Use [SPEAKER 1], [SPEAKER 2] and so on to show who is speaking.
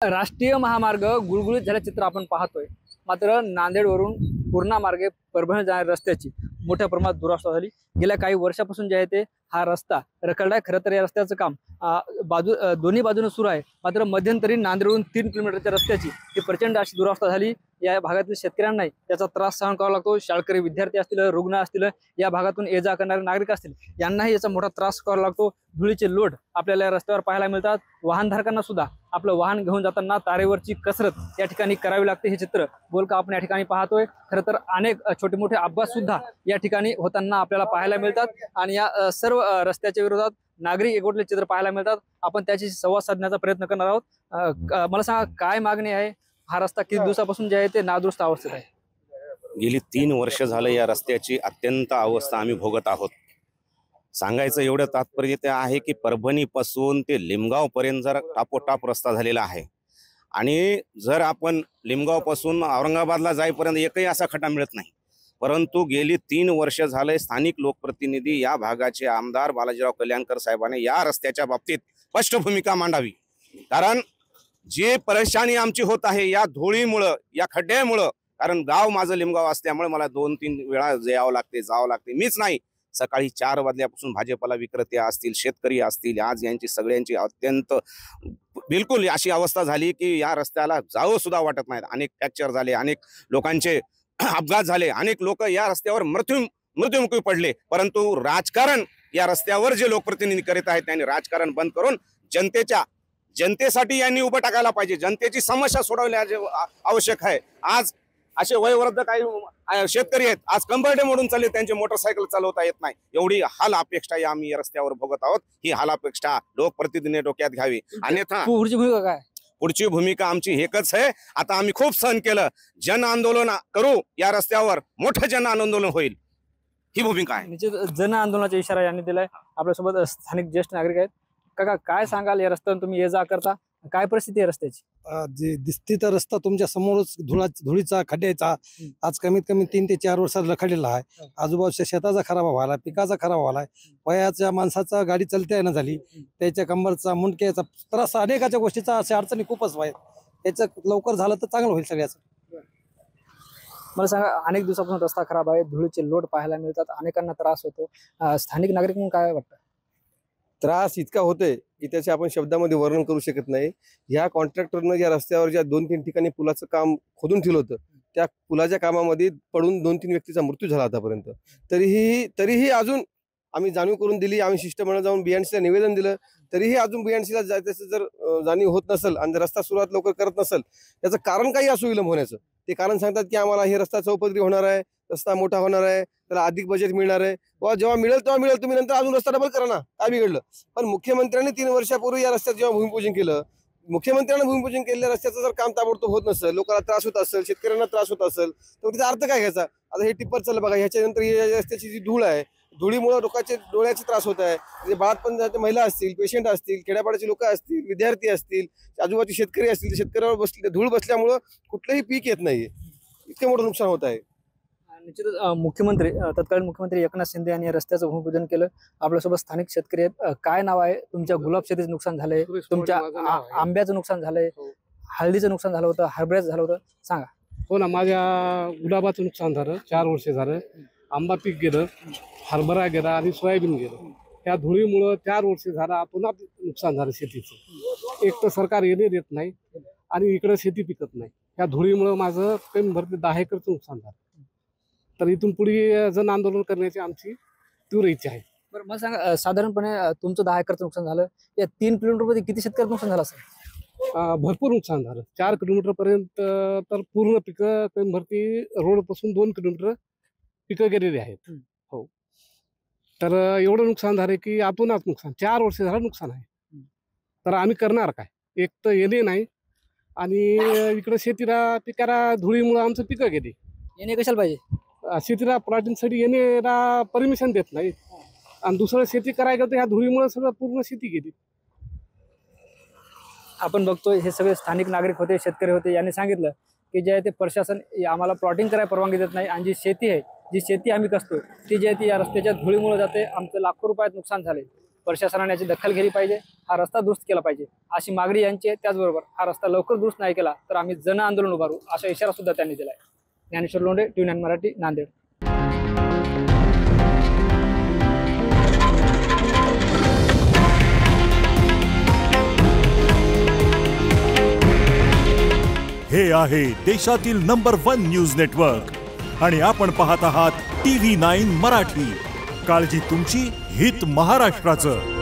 [SPEAKER 1] राष्ट्रीय महामार्ग गुळगुळीत झाल्याचे चित्र आपण पाहतोय। मात्र नांदेडवरून पूर्णा मार्गे परभणी जाणाऱ्या रस्त्याची मोठ्या प्रमाणात दुरावस्था झाली। गेल्या काही वर्षापासून जे आहे ते हा रस्ता रखडला आहे। खरं तर या रस्त्याचं काम दोन्ही बाजूने सुरू आहे। मात्र मध्यंतरी नांदेडवरून 3 किलोमीटरच्या रस्त्याची ही प्रचंड अशी दुरावस्था झाली। या भागातील शेतकऱ्यांनाही त्याचा त्रास सहन करावा लागतो। शाळकरी विद्यार्थी असतील, रुग्ण असतील, या भागातून ये जा करणारे नागरिक असतील, यांनाही याचा मोठा त्रास करावा लागतो। धुळीचे लोट आपल्याला या रस्त्यावर पाहायला मिळतात। वाहनधारकांना सुद्धा आपलं वाहन घेऊन जाताना तारेवरची कसरत या ठिकाणी करावी लागते। हे चित्र बोलका आपण या ठिकाणी पाहतोय। खरं तर अनेक छोटे मोठे अपघात सुद्धा या ठिकाणी होताना आपल्याला पाहायला मिळतात आणि या सर्व रस्त्याच्या विरोधात नागरिक एकवटले चित्र पाहायला मिळतात। आपण त्याची संवाद साधण्याचा प्रयत्न करणार आहोत। मला सांगा, काय मागणी आहे? हा रस्ता किती दिवसापासून जे आहे ते नादुरुस्त अवस्थेत आहे?
[SPEAKER 2] गेली 3 वर्ष झालं या रस्त्याची अत्यंत अवस्था आम्ही भोगत आहोत। सांगायचं एवढं तात्पर्य ते आहे की परभणी पासून ते लिमगाव पर्यंत जर टापोटाप रस्ता झालेला आहे आणि जर आपण लिमगाव पासून औरंगाबादला जाईपर्यंत एकही असा खड्डा मिळत नाही। परंतु गेली 3 वर्ष झाले स्थानिक लोकप्रतिनिधी या भागाचे आमदार बालाजीराव कल्याणकर साहेबांनी या रस्त्याच्या बाबतीत स्पष्ट भूमिका मांडावी। कारण जी परेशानी आमची होत आहे या धुळीमुळं, या खड्ड्यामुळं, कारण गाव माझं लिमगाव असल्यामुळे मला 2-3 वेळा जावं लागते। मीच नाही, सकाळी 4 वाजल्यापासून भाजीपाला विक्रेते असतील, शेतकरी असतील, आज यांची सगळ्यांची अत्यंत बिलकुल अशी अवस्था झाली की या रस्त्याला जावं सुद्धा वाटत नाही। अनेक फ्रॅक्चर झाले, अनेक लोकांचे अपघात झाले, अनेक लोक या रस्त्यावर मृत्युमुखी पडले। परंतु राजकारण या रस्त्यावर जे लोकप्रतिनिधी करीत आहेत त्यांनी राजकारण बंद करून जनतेसाठी यांनी उभं टाकायला पाहिजे। जनतेची समस्या सोडवणे आवश्यक आहे। आज असे वयोवृद्ध काही शेतकरी आहेत, आज कंबरडे मोडून चालले, त्यांचे मोटरसायकल चालवता येत नाही। एवढी हाल अपेक्षा आम्ही या रस्त्यावर भोगत आहोत। ही हाल अपेक्षा लोकप्रतिनिधीने डोक्यात घ्यावी। अन्यथा
[SPEAKER 1] पुढची भूमिका काय?
[SPEAKER 2] पुढची भूमिका आमची एकच आहे। आता आम्ही खूप सहन केलं, जन आंदोलन करू, या रस्त्यावर मोठं जन आंदोलन होईल, ही भूमिका आहे।
[SPEAKER 1] निश्चित जन आंदोलनाचा इशारा यांनी दिलाय। आपल्यासोबत स्थानिक ज्येष्ठ नागरिक आहेत। काका, काय सांगाल, या रस्त्यावर तुम्ही ये जा करता, काय परिस्थिती आहे रस्त्याची?
[SPEAKER 3] जे दिसते तर रस्ता तुमच्या समोरच धुळीचा खड्ड्याचा आज कमीत कमी 3 ते 4 वर्षात रखडलेला आहे। आजूबाजूच्या शेताचा खराब व्हायला, पिकाचा खराब व्हायला, वयाच्या माणसाचा गाडी चलता येणं झाली, त्याच्या कंबरचा, मुंडक्याचा त्रास, अनेकाच्या गोष्टीचा अशा अडचणी खूपच आहेत। याचं लवकर झालं तर चांगलं होईल सगळ्याचं।
[SPEAKER 1] मला सांगा, अनेक दिवसापासून रस्ता खराब आहे, धुळीचे लोट पाहायला मिळतात, अनेकांना त्रास होतो। स्थानिक नागरिक म्हणून काय वाटतं?
[SPEAKER 4] त्रास इतका होतोय की त्याचे आपण शब्दामध्ये वर्णन करू शकत नाही। या कॉन्ट्रॅक्टरनं या रस्त्यावर ज्या 2-3 ठिकाणी पुलाचं काम खोदून ठेवलं होतं, त्या पुलाच्या कामामध्ये पडून 2-3 व्यक्तीचा मृत्यू झाला आतापर्यंत। तरीही अजून आम्ही जाणीव करून दिली, आम्ही शिष्टमंडळ जाऊन बीएनसीला निवेदन दिलं, तरीही अजून बीएनसीला त्याचं जर जाणीव होत नसेल आणि रस्ता सुरुवात लवकर करत नसेल, त्याचं कारण काही असू विलंब होण्याचं। ते कारण सांगतात की आम्हाला हे रस्ता चौपदरी होणार आहे, रस्ता मोठा होणार आहे, त्याला अधिक बजेट मिळणार आहे, व जेव्हा मिळेल तेव्हा मिळेल, तुम्ही नंतर अजून रस्ता डबल करा ना, काय बिघडलं? पण मुख्यमंत्र्यांनी 3 वर्षापूर्वी या रस्त्याचं जेव्हा भूमिपूजन केलं, मुख्यमंत्र्यांना भूमिपूजन केलेल्या रस्त्याचं जर काम ताबडतोब होत नसेल, लोकांना त्रास होत असेल, शेतकऱ्यांना त्रास होत असेल, तर त्याचा अर्थ काय घ्यायचा? आता हे टिप्पर चाललं बघा, ह्याच्यानंतर या रस्त्याची जी धूळ आहे, धुळीमुळे लोकांचे डोळ्याचे त्रास होत आहे। म्हणजे बाळातपण महिला असतील, पेशंट असतील, खेड्यापाड्याची लोक असतील, विद्यार्थी असतील, आजूबाजूचे शेतकरी असतील, शेतकऱ्यावर धूळ बसल्यामुळं कुठलंही पीक येत नाहीये, इतकं मोठं नुकसान होत आहे।
[SPEAKER 1] निश्चितच तत्कालीन मुख्यमंत्री एकनाथ शिंदे यांनी रस्त्याचं भूमिपूजन केलं। आपल्यासोबत स्थानिक शेतकरी आहेत। काय नाव आहे? तुमच्या गुलाब शेतीचं नुकसान झालंय, तुमच्या आंब्याचं नुकसान झालंय, हळदीचं नुकसान झालं होतं, हरभऱ्याचं झालं होतं, सांगा।
[SPEAKER 5] हो ना, माझ्या गुलाबाचं नुकसान झालं, 4 वर्ष झालं। आंबा पीक गेलं, हरभरा गेला आणि सोयाबीन गेलं। त्या धुळीमुळं 4 वर्ष झालं पुन्हा नुकसान झालं शेतीचं। एक तर सरकार येणे देत नाही आणि इकडं शेती पिकत नाही। त्या धुळीमुळं माझं कमी भरती 10 एकरचं नुकसान झालं। तर इथून पुढे जन आंदोलन करण्याची आमची तीव्र इच्छा आहे।
[SPEAKER 1] बरं, मला सांगा, साधारणपणे तुमचं 10 एकरचं नुकसान झालं, या 3 किलोमीटरमध्ये किती शेतकऱ्याचं नुकसान झालं असेल?
[SPEAKER 5] भरपूर नुकसान झालं। 4 किलोमीटर पर्यंत तर पूर्ण पिकं कमी भरती रोड पासून 2 किलोमीटर पिकं गेलेली आहेत। हो, तर एवढं नुकसान झालं की आतूनच नुकसान, 4 वर्ष झालं नुकसान आहे। तर आम्ही करणार काय? एक तर येणे नाही आणि इकडे शेतीला पिकाला धुळीमुळे आमचं पिकं गेली।
[SPEAKER 1] येणे कशाला पाहिजे?
[SPEAKER 5] शेतीला प्लॉटिंगसाठी येणेला परमिशन देत नाही आणि दुसरं शेती करायला तर ह्या धुळीमुळे सगळं पूर्ण शेती गेली।
[SPEAKER 1] आपण बघतोय हे सगळे स्थानिक नागरिक होते, शेतकरी होते, यांनी सांगितलं की जे आहे ते प्रशासन आम्हाला प्लॉटिंग करायला परवानगी देत नाही आणि जी शेती आहे, जी शेती आम्ही कसतो, ती जी आहे ती या रस्त्याच्या धुळीमुळे जाते। आमचं लाखो रुपयात नुकसान झाले। प्रशासनाने याची दखल घेतली पाहिजे, हा रस्ता दुरुस्त केला पाहिजे अशी मागणी यांची आहे. त्याचबरोबर हा रस्ता लवकर दुरुस्त नाही केला तर आम्ही जन आंदोलन उभारू असा इशारा सुद्धा त्यांनी दिलाय. ज्ञानेश्वर लोंढे, TV9 मराठी, नांदेड.
[SPEAKER 6] हे आहे देशातील नंबर 1 न्यूज नेटवर्क आणि आपण पाहत आहात TV9 मराठी. काळजी तुमची, हित महाराष्ट्राचं.